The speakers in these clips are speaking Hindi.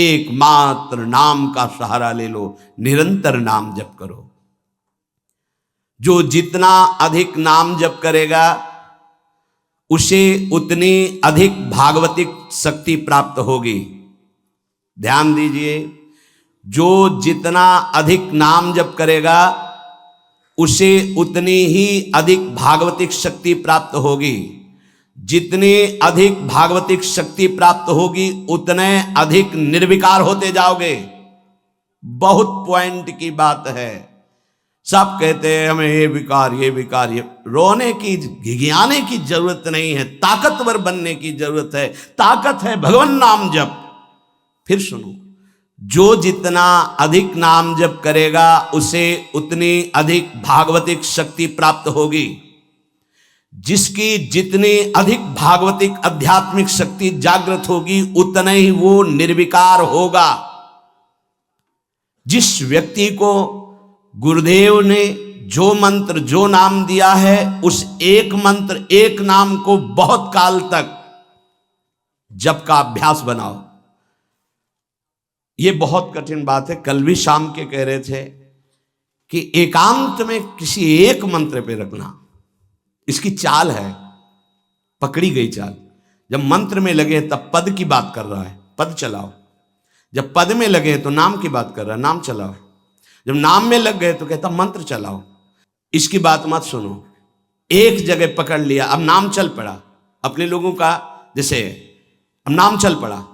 एकमात्र नाम का सहारा ले लो, निरंतर नाम जप करो। जो जितना अधिक नाम जप करेगा उसे उतनी अधिक भागवतिक शक्ति प्राप्त होगी। ध्यान दीजिए, जो जितना अधिक नाम जप करेगा उसे उतनी ही अधिक भागवतिक शक्ति प्राप्त होगी। जितनी अधिक भागवतिक शक्ति प्राप्त होगी उतने अधिक निर्विकार होते जाओगे। बहुत पॉइंट की बात है। सब कहते हैं हमें ये विकार ये विकार, ये रोने की घिघियाने की जरूरत नहीं है, ताकतवर बनने की जरूरत है। ताकत है भगवान नाम जप। फिर सुनो, जो जितना अधिक नाम जप करेगा उसे उतनी अधिक भागवतिक शक्ति प्राप्त होगी। जिसकी जितनी अधिक भागवतिक आध्यात्मिक शक्ति जागृत होगी उतना ही वो निर्विकार होगा। जिस व्यक्ति को गुरुदेव ने जो मंत्र जो नाम दिया है उस एक मंत्र एक नाम को बहुत काल तक जप का अभ्यास बनाओ। ये बहुत कठिन बात है। कल भी शाम के कह रहे थे कि एकांत में किसी एक मंत्र पे रखना, इसकी चाल है, पकड़ी गई चाल। जब मंत्र में लगे तब पद की बात कर रहा है, पद चलाओ। जब पद में लगे तो नाम की बात कर रहा है, नाम चलाओ। जब नाम में लग गए तो कहता मंत्र चलाओ। इसकी बात मत सुनो। एक जगह पकड़ लिया, अब नाम चल पड़ा। अपने लोगों का जैसे अब नाम चल पड़ा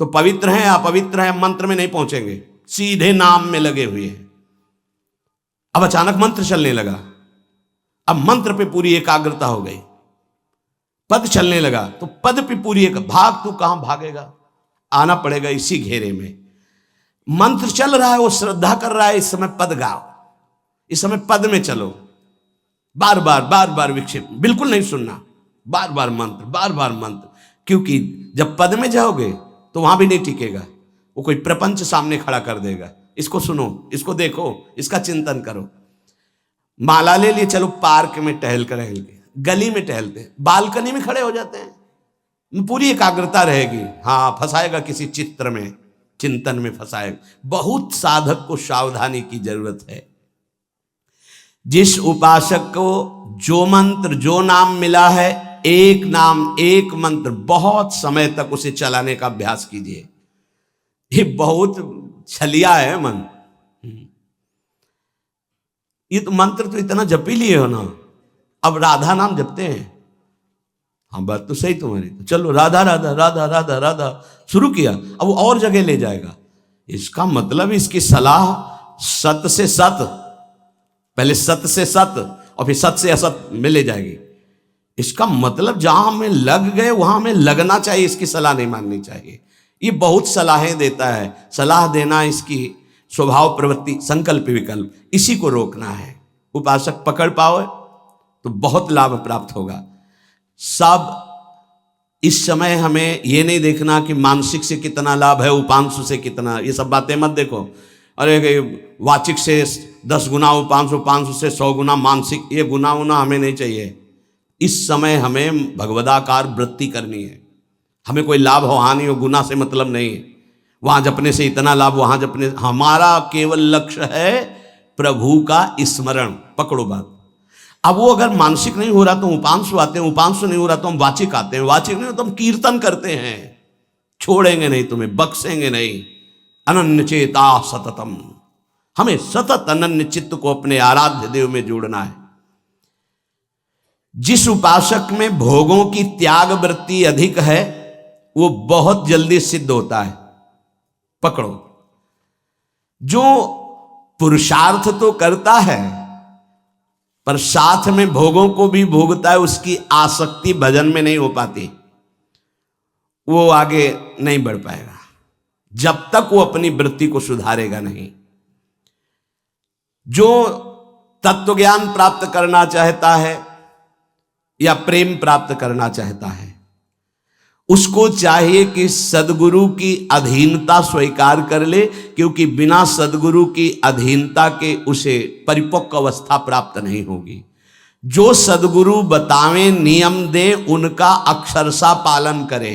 तो पवित्र है अपवित्र है मंत्र में नहीं पहुंचेंगे, सीधे नाम में लगे हुए हैं। अब अचानक मंत्र चलने लगा, अब मंत्र पे पूरी एकाग्रता हो गई। पद चलने लगा तो पद पे पूरी भाग तू कहां भागेगा, आना पड़ेगा इसी घेरे में। मंत्र चल रहा है, वो श्रद्धा कर रहा है, इस समय पद गाओ, इस समय पद में चलो। बार बार विक्षेप बिल्कुल नहीं सुनना, बार बार मंत्र। क्योंकि जब पद में जाओगे तो वहां भी नहीं टिकेगा, वो कोई प्रपंच सामने खड़ा कर देगा। इसको सुनो, इसको देखो, इसका चिंतन करो। माला ले लिए, चलो पार्क में टहल के, गली में टहलते, बालकनी में खड़े हो जाते हैं, पूरी एकाग्रता रहेगी। हाँ, फंसाएगा किसी चित्र में, चिंतन में फंसाएगा। बहुत साधक को सावधानी की जरूरत है। जिस उपासक को जो मंत्र जो नाम मिला है, एक नाम एक मंत्र बहुत समय तक उसे चलाने का अभ्यास कीजिए। ये बहुत छलिया है मन। ये तो मंत्र तो इतना जप ही लिए हो ना, अब राधा नाम जपते हैं। हाँ, बात तो सही तुम्हारी। तो चलो राधा राधा राधा राधा राधा शुरू किया, अब वो और जगह ले जाएगा। इसका मतलब इसकी सलाह सत से सत, पहले सत से सत और फिर सत से असत में ले जाएगी। इसका मतलब जहां हमें लग गए वहां हमें लगना चाहिए, इसकी सलाह नहीं माननी चाहिए। ये बहुत सलाहें देता है, सलाह देना इसकी स्वभाव प्रवृत्ति संकल्प विकल्प, इसी को रोकना है। उपासक पकड़ पाओ तो बहुत लाभ प्राप्त होगा। सब इस समय हमें ये नहीं देखना कि मानसिक से कितना लाभ है, उपांशु से कितना, ये सब बातें मत देखो। अरे वाचिक से 10 गुना उपांशु, उपांशु से 100 गुना मानसिक, ये गुना उना हमें नहीं चाहिए। इस समय हमें भगवदाकार वृत्ति करनी है। हमें कोई लाभ हो हानि हो गुना से मतलब नहीं है। वहां जपने से इतना लाभ, वहां जपने, हमारा केवल लक्ष्य है प्रभु का स्मरण। पकड़ो बात। अब वो अगर मानसिक नहीं हो रहा तो उपांशु आते हैं, उपांशु नहीं हो रहा तो हम वाचिक आते हैं, वाचिक नहीं हो तो हम कीर्तन करते हैं। छोड़ेंगे नहीं तुम्हें, बख्शेंगे नहीं। अनन्य चेता सततम, हमें सतत अनन्य चित्त को अपने आराध्य देव में जोड़ना है। जिस उपासक में भोगों की त्याग वृत्ति अधिक है वो बहुत जल्दी सिद्ध होता है। पकड़ो, जो पुरुषार्थ तो करता है पर साथ में भोगों को भी भोगता है, उसकी आसक्ति भजन में नहीं हो पाती, वो आगे नहीं बढ़ पाएगा जब तक वो अपनी वृत्ति को सुधारेगा नहीं। जो तत्व ज्ञान प्राप्त करना चाहता है या प्रेम प्राप्त करना चाहता है, उसको चाहिए कि सदगुरु की अधीनता स्वीकार कर ले, क्योंकि बिना सदगुरु की अधीनता के उसे परिपक्व अवस्था प्राप्त नहीं होगी। जो सदगुरु बतावें नियम दे उनका अक्षरशः पालन करे।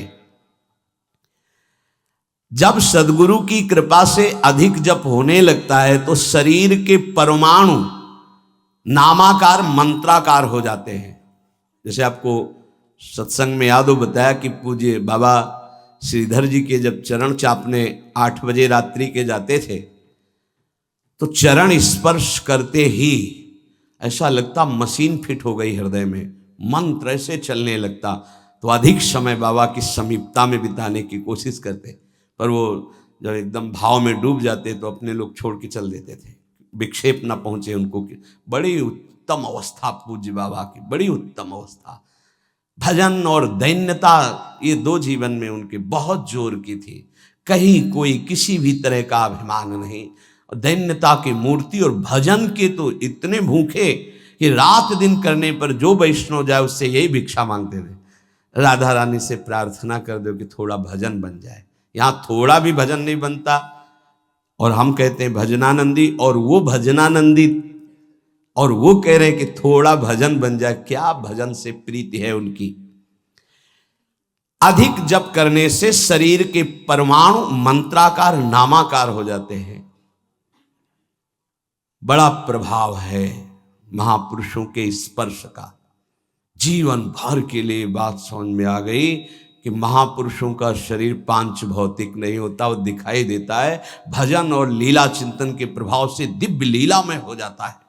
जब सदगुरु की कृपा से अधिक जप होने लगता है तो शरीर के परमाणु नामाकार मंत्राकार हो जाते हैं। जैसे आपको सत्संग में याद हो बताया कि पूज्य बाबा श्रीधर जी के जब चरण चापने 8 बजे रात्रि के जाते थे तो चरण स्पर्श करते ही ऐसा लगता मशीन फिट हो गई हृदय में, मंत्र ऐसे चलने लगता। तो अधिक समय बाबा की समीपता में बिताने की कोशिश करते, पर वो जब एकदम भाव में डूब जाते तो अपने लोग छोड़ के चल देते थे, विक्षेप ना पहुंचे उनको। बड़ी उत्तम अवस्था पूज्य बाबा की, बड़ी उत्तम अवस्था। भजन और दैन्यता ये 2 जीवन में उनके बहुत जोर की थी। कहीं कोई किसी भी तरह का अभिमान नहीं, और दैन्यता की मूर्ति और भजन के तो इतने भूखे कि रात दिन करने पर जो वैष्णव जाए उससे यही भिक्षा मांगते थे, राधा रानी से प्रार्थना कर दो कि थोड़ा भजन बन जाए। यहाँ थोड़ा भी भजन नहीं बनता और हम कहते हैं भजनानंदी, और वो भजनानंदी और वो कह रहे हैं कि थोड़ा भजन बन जाए। क्या भजन से प्रीति है उनकी। अधिक जप करने से शरीर के परमाणु मंत्राकार नामाकार हो जाते हैं। बड़ा प्रभाव है महापुरुषों के स्पर्श का। जीवन भर के लिए बात समझ में आ गई कि महापुरुषों का शरीर पांच भौतिक नहीं होता, वो दिखाई देता है। भजन और लीला चिंतन के प्रभाव से दिव्य लीला में हो जाता है।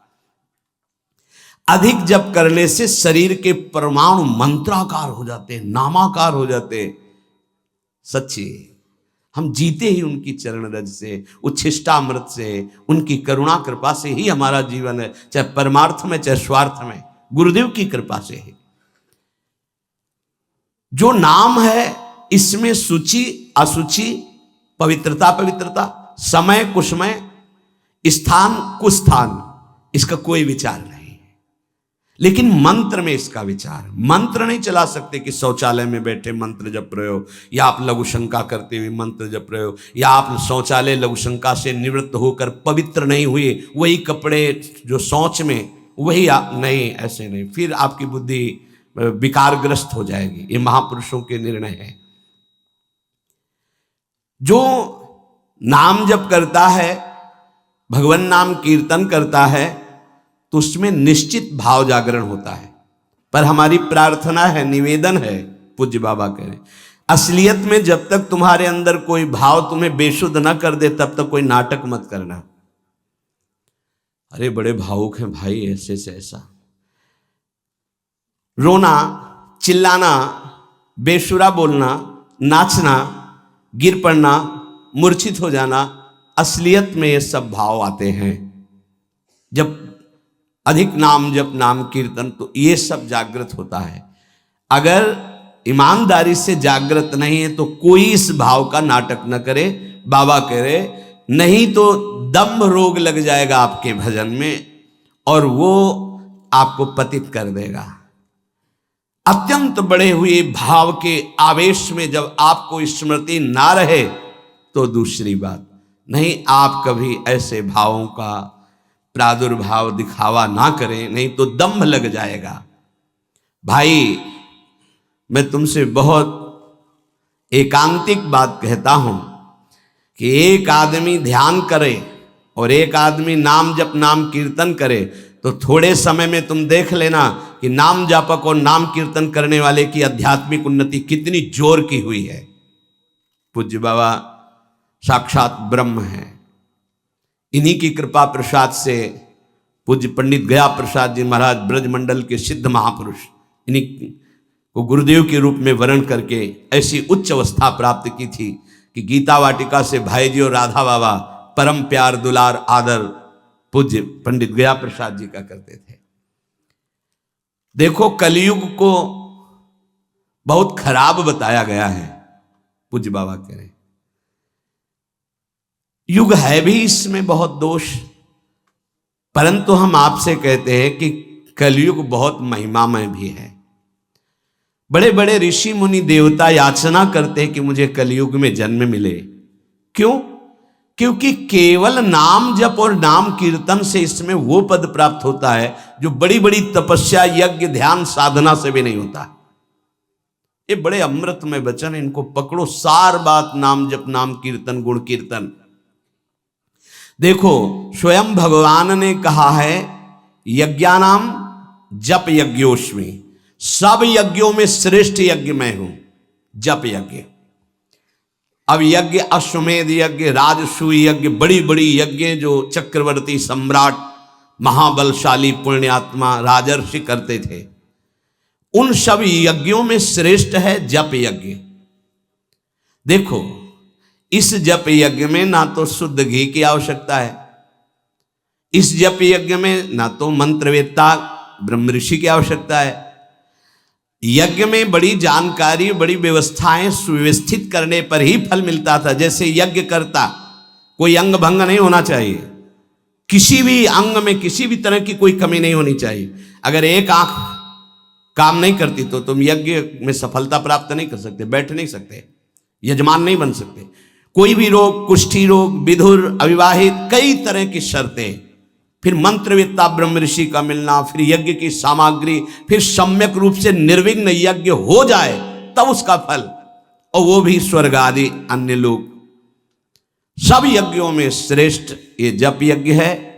अधिक जप करने से शरीर के परमाणु मंत्राकार हो जाते हैं, नामाकार हो जाते हैं। सच्ची हम जीते ही उनकी चरण रज से, उच्छिष्टामृत से, उनकी करुणा कृपा से ही हमारा जीवन है, चाहे परमार्थ में चाहे स्वार्थ में, गुरुदेव की कृपा से है। जो नाम है इसमें सूचि असुचि, पवित्रता पवित्रता, समय कुसमय, स्थान कुस्थान, इसका कोई विचार नहीं। लेकिन मंत्र में इसका विचार, मंत्र नहीं चला सकते कि शौचालय में बैठे मंत्र जप रहे हो, या आप लघु शंका करते हुए मंत्र जप रहे हो, या आप शौचालय लघु शंका से निवृत्त होकर पवित्र नहीं हुए, वही कपड़े जो शौच में वही आप नहीं, ऐसे नहीं, फिर आपकी बुद्धि विकारग्रस्त हो जाएगी। ये महापुरुषों के निर्णय है। जो नाम जप करता है, भगवान नाम कीर्तन करता है, तो उसमें निश्चित भाव जागरण होता है। पर हमारी प्रार्थना है, निवेदन है, पूज्य बाबा कह रहे, असलियत में जब तक तुम्हारे अंदर कोई भाव तुम्हें बेशुद्ध न कर दे तब तक कोई नाटक मत करना। अरे बड़े भावुक हैं भाई, ऐसे से ऐसा रोना, चिल्लाना, बेसुरा बोलना, नाचना, गिर पड़ना, मूर्छित हो जाना, असलियत में ये सब भाव आते हैं। जब अधिक नाम जप नाम कीर्तन तो ये सब जागृत होता है। अगर ईमानदारी से जागृत नहीं है तो कोई इस भाव का नाटक न करे। बाबा कह रहे नहीं तो दम्भ रोग लग जाएगा आपके भजन में और वो आपको पतित कर देगा। अत्यंत बड़े हुए भाव के आवेश में जब आपको स्मृति ना रहे तो दूसरी बात नहीं, आप कभी ऐसे भावों का प्रादुर्भाव दिखावा ना करें, नहीं तो दम्भ लग जाएगा। भाई मैं तुमसे बहुत एकांतिक बात कहता हूं कि एक आदमी ध्यान करे और एक आदमी नाम जप नाम कीर्तन करे तो थोड़े समय में तुम देख लेना कि नाम जापक और नाम कीर्तन करने वाले की आध्यात्मिक उन्नति कितनी जोर की हुई है। पूज्य बाबा साक्षात ब्रह्म हैं। इन्हीं की कृपा प्रसाद से पूज्य पंडित गया प्रसाद जी महाराज ब्रजमंडल के सिद्ध महापुरुष, इन्हीं को गुरुदेव के रूप में वर्ण करके ऐसी उच्च अवस्था प्राप्त की थी कि गीता वाटिका से भाई जी और राधा बाबा परम प्यार दुलार आदर पूज्य पंडित गया प्रसाद जी का करते थे। देखो कलयुग को बहुत खराब बताया गया है, पूज्य बाबा कह रहे युग है भी इसमें बहुत दोष, परंतु हम आपसे कहते हैं कि कलयुग बहुत महिमामय भी है। बड़े बड़े ऋषि मुनि देवता याचना करते हैं कि मुझे कलयुग में जन्म मिले। क्यों? क्योंकि केवल नाम जप और नाम कीर्तन से इसमें वो पद प्राप्त होता है जो बड़ी बड़ी तपस्या यज्ञ ध्यान साधना से भी नहीं होता। ये बड़े अमृत में वचन, इनको पकड़ो, सार बात नाम जप, नाम कीर्तन, गुण कीर्तन। देखो स्वयं भगवान ने कहा है यज्ञानाम जप यज्ञोस्मि, सब यज्ञों में श्रेष्ठ यज्ञ मैं हूं, जप यज्ञ। अब यज्ञ अश्वमेध यज्ञ, राजसूय यज्ञ, बड़ी बड़ी यज्ञ जो चक्रवर्ती सम्राट महाबलशाली पुण्यात्मा राजर्षि करते थे, उन सब यज्ञों में श्रेष्ठ है जप यज्ञ। देखो इस जप यज्ञ में ना तो शुद्ध घी की आवश्यकता है, इस जप यज्ञ में ना तो मंत्रवेत्ता ब्रह्म ऋषि की आवश्यकता है। यज्ञ में बड़ी जानकारी, बड़ी व्यवस्थाएं सुव्यवस्थित करने पर ही फल मिलता था। जैसे यज्ञ करता, कोई अंग भंग नहीं होना चाहिए, किसी भी अंग में किसी भी तरह की कोई कमी नहीं होनी चाहिए। अगर एक आंख काम नहीं करती तो तुम यज्ञ में सफलता प्राप्त नहीं कर सकते, बैठ नहीं सकते, यजमान नहीं बन सकते। कोई भी रोग, कुष्ठी रोग, विधुर, अविवाहित, कई तरह की शर्तें, फिर मंत्रवेत्ता ब्रह्म ऋषि का मिलना, फिर यज्ञ की सामग्री, फिर सम्यक रूप से निर्विघ्न यज्ञ हो जाए तब उसका फल, और वो भी स्वर्ग आदि अन्य लोग। सब यज्ञों में श्रेष्ठ ये जप यज्ञ है।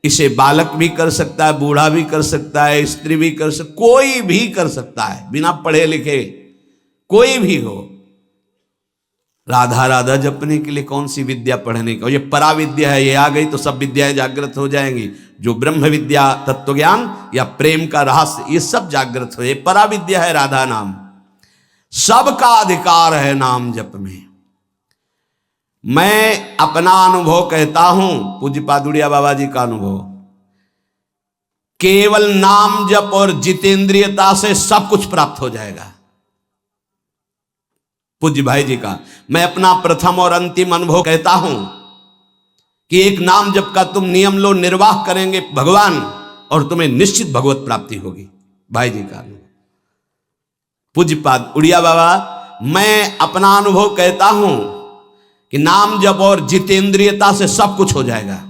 इसे बालक भी कर सकता है, बूढ़ा भी कर सकता है, स्त्री भी कर सकता, कोई भी कर सकता है, बिना पढ़े लिखे कोई भी हो। राधा राधा जपने के लिए कौन सी विद्या पढ़ने का, ये पराविद्या है, ये आ गई तो सब विद्याएं जागृत हो जाएंगी। जो ब्रह्म विद्या, तत्व ज्ञान या प्रेम का रहस्य, ये सब जागृत हो, ये पराविद्या है राधा नाम। सबका अधिकार है नाम जप में। मैं अपना अनुभव कहता हूं, पूज्य पादुड़िया बाबा जी का अनुभव, केवल नाम जप और जितेंद्रियता से सब कुछ प्राप्त हो जाएगा। पूज्य भाई जी का मैं अपना प्रथम और अंतिम अनुभव कहता हूं कि एक नाम जप का तुम नियम लो, निर्वाह करेंगे भगवान, और तुम्हें निश्चित भगवत प्राप्ति होगी। भाई जी का अनुभव। पूज्यपाद उड़िया बाबा, मैं अपना अनुभव कहता हूं कि नाम जप और जितेंद्रियता से सब कुछ हो जाएगा।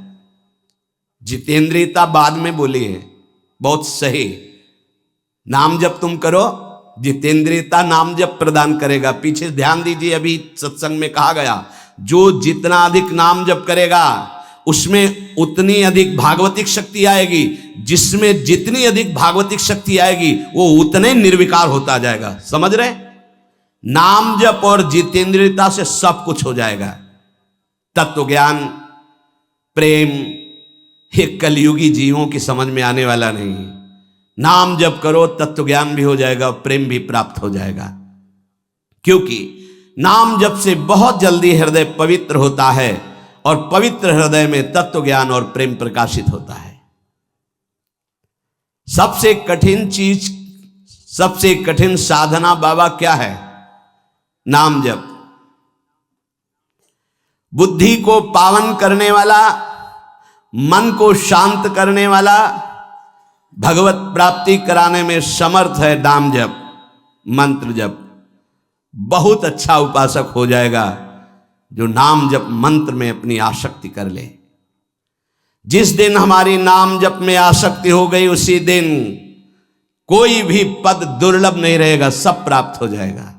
जितेंद्रियता बाद में बोली है, बहुत सही। नाम जप तुम करो, जितेंद्रियता नाम जप प्रदान करेगा। पीछे ध्यान दीजिए, अभी सत्संग में कहा गया, जो जितना अधिक नाम जप करेगा उसमें उतनी अधिक भागवतिक शक्ति आएगी, जिसमें जितनी अधिक भागवतिक शक्ति आएगी वो उतने निर्विकार होता जाएगा। समझ रहे? नाम जप और जितेंद्रियता से सब कुछ हो जाएगा। तत्व ज्ञान, प्रेम, ये कलयुगी जीवों की समझ में आने वाला नहीं। नाम जप करो, तत्व ज्ञान भी हो जाएगा, प्रेम भी प्राप्त हो जाएगा। क्योंकि नाम जप से बहुत जल्दी हृदय पवित्र होता है, और पवित्र हृदय में तत्व ज्ञान और प्रेम प्रकाशित होता है। सबसे कठिन चीज, सबसे कठिन साधना बाबा क्या है? नाम जप। बुद्धि को पावन करने वाला, मन को शांत करने वाला, भगवत प्राप्ति कराने में समर्थ है नाम जप, मंत्र जप। बहुत अच्छा उपासक हो जाएगा जो नाम जप मंत्र में अपनी आसक्ति कर ले। जिस दिन हमारी नाम जप में आसक्ति हो गई, उसी दिन कोई भी पद दुर्लभ नहीं रहेगा, सब प्राप्त हो जाएगा।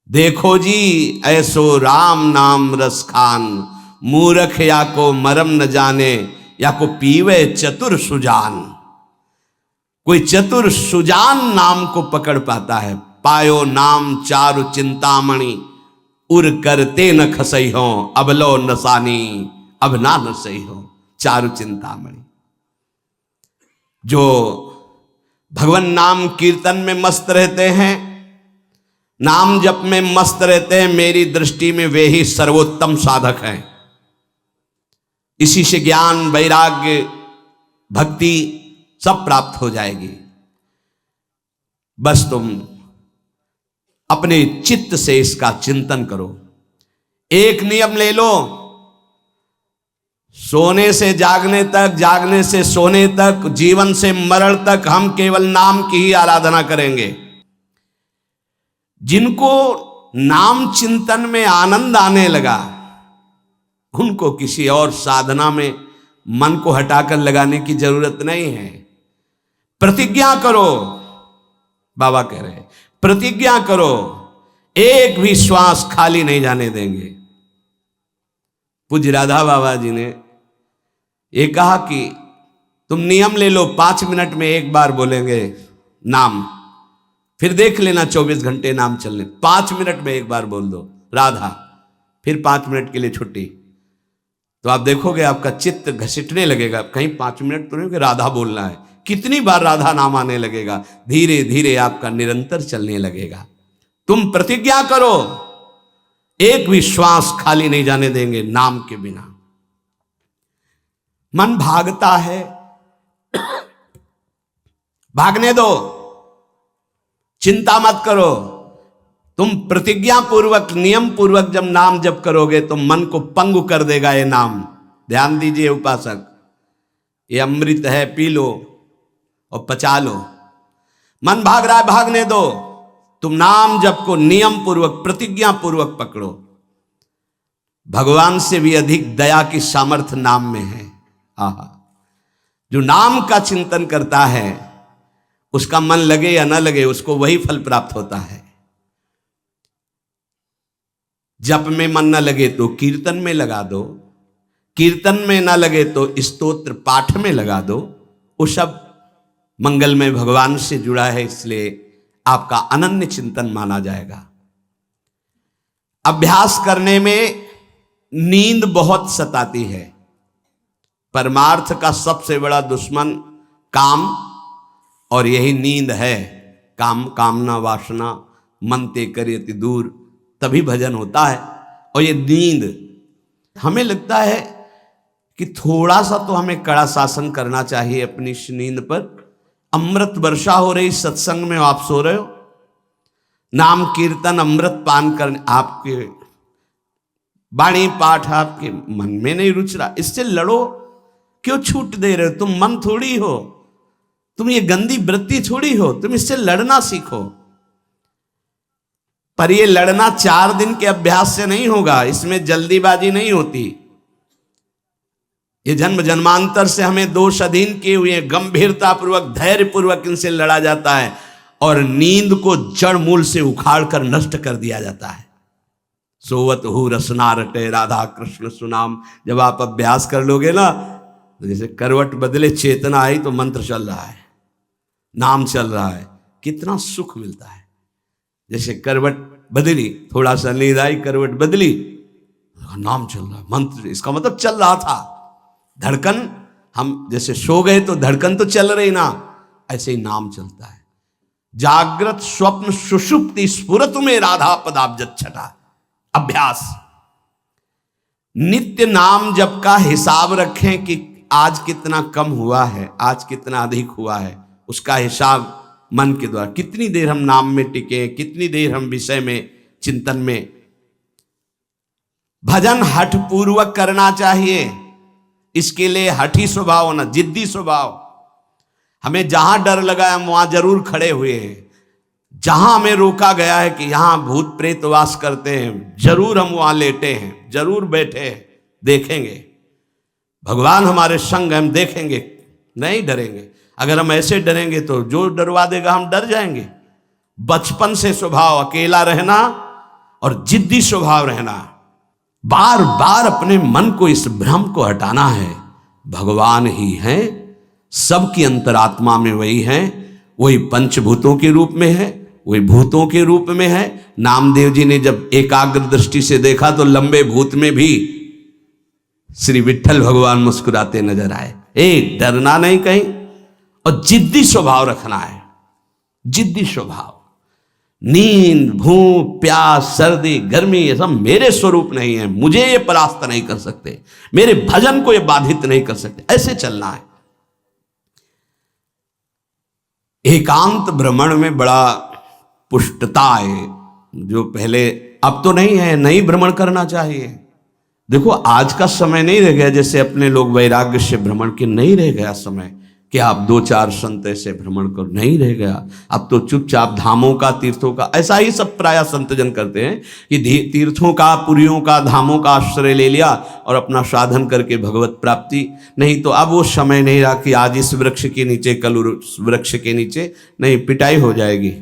देखो जी ऐसो राम नाम रस खान, मूर्ख या को मरम न जाने, या को पीवे चतुर सुजान। कोई चतुर सुजान नाम को पकड़ पाता है। पायो नाम चारु चिंतामणि, उर करते न खसई हो, अब लो नसानी, अब ना नसई हो। चारु चिंतामणि, जो भगवान नाम कीर्तन में मस्त रहते हैं, नाम जप में मस्त रहते हैं, मेरी दृष्टि में वे ही सर्वोत्तम साधक हैं। इसी से ज्ञान, वैराग्य, भक्ति सब प्राप्त हो जाएगी। बस तुम अपने चित्त से इसका चिंतन करो। एक नियम ले लो, सोने से जागने तक, जागने से सोने तक, जीवन से मरण तक हम केवल नाम की ही आराधना करेंगे। जिनको नाम चिंतन में आनंद आने लगा, उनको किसी और साधना में मन को हटाकर लगाने की जरूरत नहीं है। प्रतिज्ञा करो, बाबा कह रहे हैं प्रतिज्ञा करो, एक भी श्वास खाली नहीं जाने देंगे। पूज्य राधा बाबा जी ने ये कहा कि तुम नियम ले लो, 5 मिनट में एक बार बोलेंगे नाम, फिर देख लेना 24 घंटे नाम चलने, 5 मिनट में एक बार बोल दो राधा, फिर 5 मिनट के लिए छुट्टी। तो आप देखोगे आपका चित्त घसीटने लगेगा, कहीं 5 मिनट तो नहीं कि राधा बोलना है, कितनी बार राधा नाम आने लगेगा, धीरे धीरे आपका निरंतर चलने लगेगा। तुम प्रतिज्ञा करो, एक भी श्वास खाली नहीं जाने देंगे नाम के बिना। मन भागता है, भागने दो, चिंता मत करो। तुम प्रतिज्ञा पूर्वक नियम पूर्वक जब नाम जप करोगे तो मन को पंगु कर देगा ये नाम। ध्यान दीजिए उपासक, ये अमृत है, पी लो और पचा लो। मन भाग रहा है, भागने दो, तुम नाम जप को नियम पूर्वक प्रतिज्ञा पूर्वक पकड़ो। भगवान से भी अधिक दया की सामर्थ्य नाम में है। आहा, जो नाम का चिंतन करता है उसका मन लगे या न लगे उसको वही फल प्राप्त होता है। जप में मन न लगे तो कीर्तन में लगा दो, कीर्तन में न लगे तो स्तोत्र पाठ में लगा दो, वो सब मंगलमय भगवान से जुड़ा है, इसलिए आपका अनन्य चिंतन माना जाएगा। अभ्यास करने में नींद बहुत सताती है। परमार्थ का सबसे बड़ा दुश्मन काम, और यही नींद है। काम कामना वासना मनते करियति दूर, तभी भजन होता है। और ये नींद, हमें लगता है कि थोड़ा सा तो हमें कड़ा शासन करना चाहिए अपनी इस नींद पर। अमृत वर्षा हो रही सत्संग में, आप सो रहे हो, नाम कीर्तन अमृत पान करने, आपके वाणी पाठ आपके मन में नहीं रुच रहा, इससे लड़ो। क्यों छूट दे रहे हो? तुम मन थोड़ी हो, तुम ये गंदी वृत्ति थोड़ी हो, तुम इससे लड़ना सीखो। पर ये लड़ना 4 दिन के अभ्यास से नहीं होगा, इसमें जल्दीबाजी नहीं होती। ये जन्म जन्मांतर से हमें दोष अधीन किए हुए गंभीरता पूर्वक धैर्य पूर्वक इनसे लड़ा जाता है और नींद को जड़ मूल से उखाड़ कर नष्ट कर दिया जाता है। सोवत हु रसना रटे राधा कृष्ण सुनाम, जब आप अभ्यास कर लोगे ना, तो जैसे करवट बदले चेतना आई तो मंत्र चल रहा है, नाम चल रहा है, कितना सुख मिलता है। जैसे करवट बदली, थोड़ा सा नींद आई, करवट बदली, नाम चल रहा है, मंत्र, इसका मतलब चल रहा था। धड़कन, हम जैसे सो गए तो धड़कन तो चल रही ना, ऐसे ही नाम चलता है। जागृत स्वप्न सुषुप्ति स्फुरत में राधा पदाब्ज छटा। अभ्यास, नित्य नाम जप का हिसाब रखें कि आज कितना कम हुआ है, आज कितना अधिक हुआ है, उसका हिसाब मन के द्वारा। कितनी देर हम नाम में टिके, कितनी देर हम विषय में चिंतन में। भजन हठ पूर्वक करना चाहिए, इसके लिए हठी स्वभाव होना, जिद्दी स्वभाव। हमें जहां डर लगा हम वहां जरूर खड़े हुए हैं, जहां हमें रोका गया है कि यहां भूत प्रेत वास करते हैं, जरूर हम वहां लेटे हैं, जरूर बैठे हैं, देखेंगे भगवान हमारे संग, हम देखेंगे, नहीं डरेंगे। अगर हम ऐसे डरेंगे तो जो डरवा देगा हम डर जाएंगे। बचपन से स्वभाव अकेला रहना और जिद्दी स्वभाव रहना, बार बार अपने मन को इस भ्रम को हटाना है। भगवान ही हैं, सबकी अंतरात्मा में वही हैं, वही पंचभूतों के रूप में है, वही भूतों के रूप में है। नामदेव जी ने जब एकाग्र दृष्टि से देखा तो लंबे भूत में भी श्री विट्ठल भगवान मुस्कुराते नजर आए। डरना नहीं कहीं, और जिद्दी स्वभाव रखना है, जिद्दी स्वभाव। नींद, भूख, प्यास, सर्दी, गर्मी, ये सब मेरे स्वरूप नहीं है, मुझे ये परास्त नहीं कर सकते, मेरे भजन को ये बाधित नहीं कर सकते, ऐसे चलना है। एकांत भ्रमण में बड़ा पुष्टता है, जो पहले, अब तो नहीं है, नहीं भ्रमण करना चाहिए। देखो आज का समय नहीं रह गया जैसे अपने लोग वैराग्य से भ्रमण के, नहीं रह गया समय कि आप 2-4 संत ऐसे भ्रमण करो, नहीं रह गया। अब तो चुपचाप धामों का, तीर्थों का, ऐसा ही सब प्राय संतजन करते हैं कि तीर्थों का, पुरियों का, धामों का आश्रय ले लिया और अपना साधन करके भगवत प्राप्ति। नहीं तो अब वो समय नहीं रहा कि आज इस वृक्ष के नीचे, कल उस वृक्ष के नीचे, नहीं, पिटाई हो जाएगी।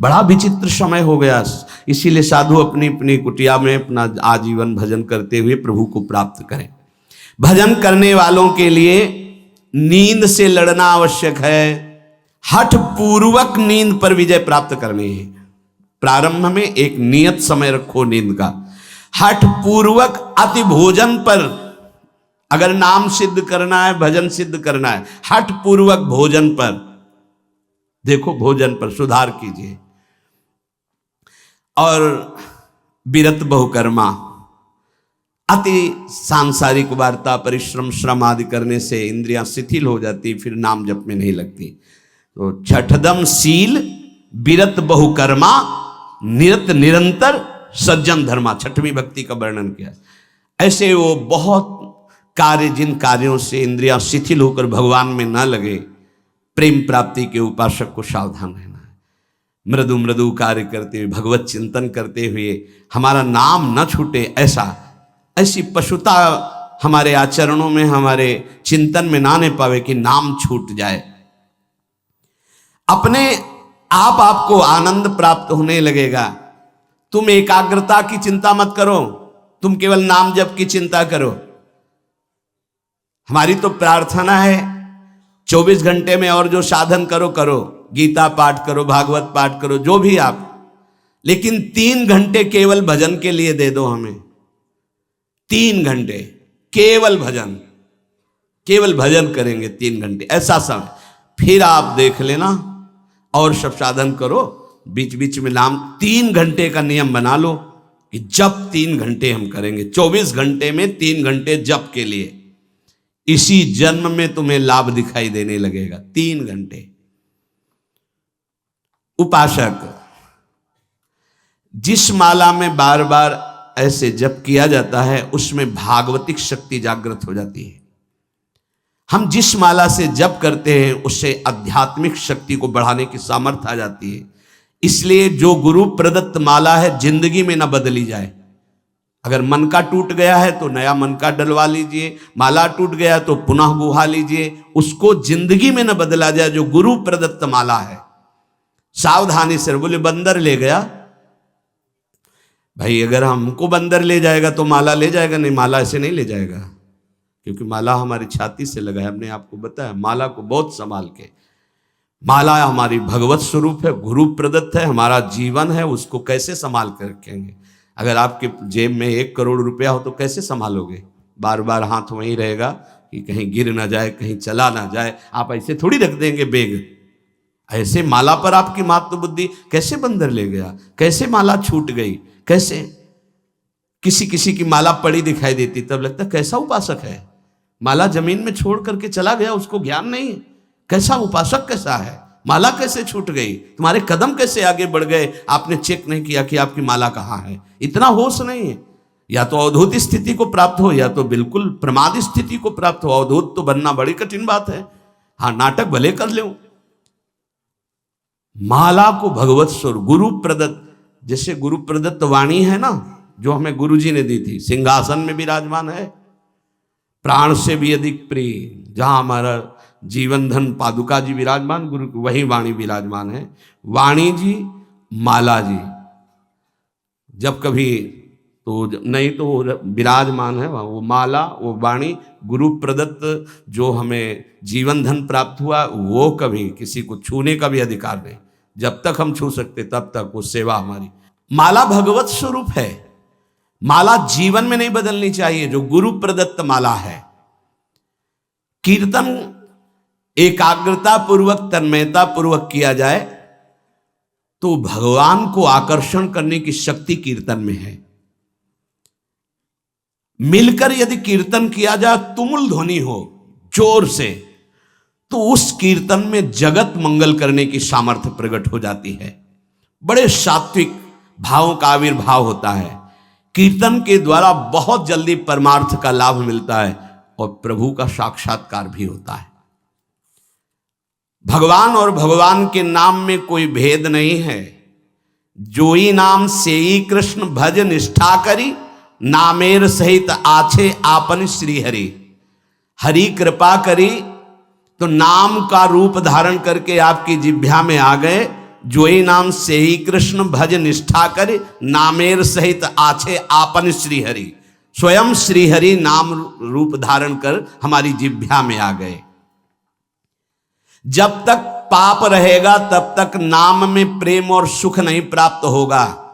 बड़ा विचित्र समय हो गया। इसीलिए साधु अपनी अपनी कुटिया में अपना आजीवन भजन करते हुए प्रभु को प्राप्त करें। भजन करने वालों के लिए नींद से लड़ना आवश्यक है, हठ पूर्वक नींद पर विजय प्राप्त करनी है। प्रारंभ में एक नियत समय रखो नींद का। हठ पूर्वक अति भोजन पर, अगर नाम सिद्ध करना है, भजन सिद्ध करना है, हठ पूर्वक भोजन पर, देखो भोजन पर सुधार कीजिए। और विरत बहुकर्मा, अति सांसारिक वार्ता, परिश्रम, श्रम आदि करने से इंद्रियां शिथिल हो जाती, फिर नाम जप में नहीं लगती। तो छठदम शील, विरत बहुकर्मा, निरत निरंतर, सज्जन धर्मा, छठवीं भक्ति का वर्णन किया। ऐसे वो बहुत कार्य, जिन कार्यों से इंद्रियां शिथिल होकर भगवान में न लगे, प्रेम प्राप्ति के उपासक को सावधान रहना है। मृदु मृदु कार्य करते हुए, भगवत चिंतन करते हुए हमारा नाम न छूटे, ऐसी पशुता हमारे आचरणों में, हमारे चिंतन में ना ने पावे कि नाम छूट जाए। अपने आप आपको आनंद प्राप्त होने लगेगा। तुम एकाग्रता की चिंता मत करो, तुम केवल नाम जप की चिंता करो। हमारी तो प्रार्थना है 24 घंटे में और जो साधन करो करो, गीता पाठ करो, भागवत पाठ करो, जो भी आप, लेकिन 3 घंटे केवल भजन के लिए दे दो हमें। 3 घंटे केवल भजन, केवल भजन करेंगे 3 घंटे, ऐसा समय। फिर आप देख लेना और सब साधन करो, बीच बीच में नाम। 3 घंटे का नियम बना लो कि जप 3 घंटे हम करेंगे, 24 घंटे में 3 घंटे जप के लिए। इसी जन्म में तुम्हें लाभ दिखाई देने लगेगा। 3 घंटे। उपासक, जिस माला में बार बार ऐसे जप किया जाता है उसमें भागवतिक शक्ति जागृत हो जाती है। हम जिस माला से जप करते हैं उससे आध्यात्मिक शक्ति को बढ़ाने की सामर्थ्य आ जाती है। इसलिए जो गुरु प्रदत्त माला है जिंदगी में ना बदली जाए। अगर मन का टूट गया है तो नया मन का डलवा लीजिए, माला टूट गया तो पुनः गुहा लीजिए, उसको जिंदगी में न बदला जाए जो गुरु प्रदत्त माला है। सावधानी से। बोले बंदर ले गया, भाई अगर हमको बंदर ले जाएगा तो माला ले जाएगा? नहीं, माला ऐसे नहीं ले जाएगा, क्योंकि माला हमारी छाती से लगा है। हमने आपको बताया, माला को बहुत संभाल के। माला हमारी भगवत स्वरूप है, गुरु प्रदत्त है, हमारा जीवन है, उसको कैसे संभाल कर रखेंगे? अगर आपके जेब में 1 करोड़ रुपया हो तो कैसे संभालोगे? बार बार हाथ वहीं रहेगा कि कहीं गिर ना जाए, कहीं चला ना जाए। आप ऐसे थोड़ी रख देंगे बेग। ऐसे माला पर आपकी मात्र बुद्धि। कैसे बंदर ले गया, कैसे माला छूट गई, कैसे? किसी किसी की माला पड़ी दिखाई देती, तब लगता कैसा उपासक है। माला जमीन में छोड़ करके चला गया, उसको ज्ञान नहीं। कैसा उपासक कैसा है? माला कैसे छूट गई? तुम्हारे कदम कैसे आगे बढ़ गए? आपने चेक नहीं किया कि आपकी माला कहाँ है। इतना होश नहीं है। या तो अवधूत स्थिति को प्राप्त हो या तो बिल्कुल प्रमाद स्थिति को प्राप्त हो। अवधूत तो बनना बड़ी कठिन बात है। हाँ, नाटक भले कर लो। माला को भगवत स्वरूप, गुरु प्रदत्त, जैसे गुरु प्रदत्त वाणी है ना, जो हमें गुरु जी ने दी थी, सिंहासन में विराजमान है, प्राण से भी अधिक प्रिय। जहां हमारा जीवन धन पादुका जी विराजमान, गुरु वही वाणी विराजमान है। वाणी जी, माला जी, जब कभी तो नहीं तो विराजमान है वो माला, वो वाणी, गुरु प्रदत्त जो हमें जीवन धन प्राप्त हुआ, वो कभी किसी को छूने का भी अधिकार नहीं। जब तक हम छू सकते तब तक वो सेवा हमारी। माला भगवत स्वरूप है। माला जीवन में नहीं बदलनी चाहिए, जो गुरु प्रदत्त माला है। कीर्तन एकाग्रता पूर्वक, तन्मयता पूर्वक किया जाए तो भगवान को आकर्षण करने की शक्ति कीर्तन में है। मिलकर यदि कीर्तन किया जाए, तुमुल ध्वनि हो जोर से, तो उस कीर्तन में जगत मंगल करने की सामर्थ्य प्रकट हो जाती है। बड़े सात्विक भावों का आविर्भाव होता है। कीर्तन के द्वारा बहुत जल्दी परमार्थ का लाभ मिलता है और प्रभु का साक्षात्कार भी होता है। भगवान और भगवान के नाम में कोई भेद नहीं है। जोई नाम सेई कृष्ण भज निष्ठा करी, नामेर सहित आछे आपन श्री हरि। हरि कृपा करी तो नाम का रूप धारण करके आपकी जिह्वा में आ गए जोई नाम से ही कृष्ण भज निष्ठा कर, नामेर सहित आछे आपन श्रीहरि। स्वयं श्रीहरि नाम रूप धारण कर हमारी जिह्वा में आ गए। जब तक पाप रहेगा तब तक नाम में प्रेम और सुख नहीं प्राप्त होगा।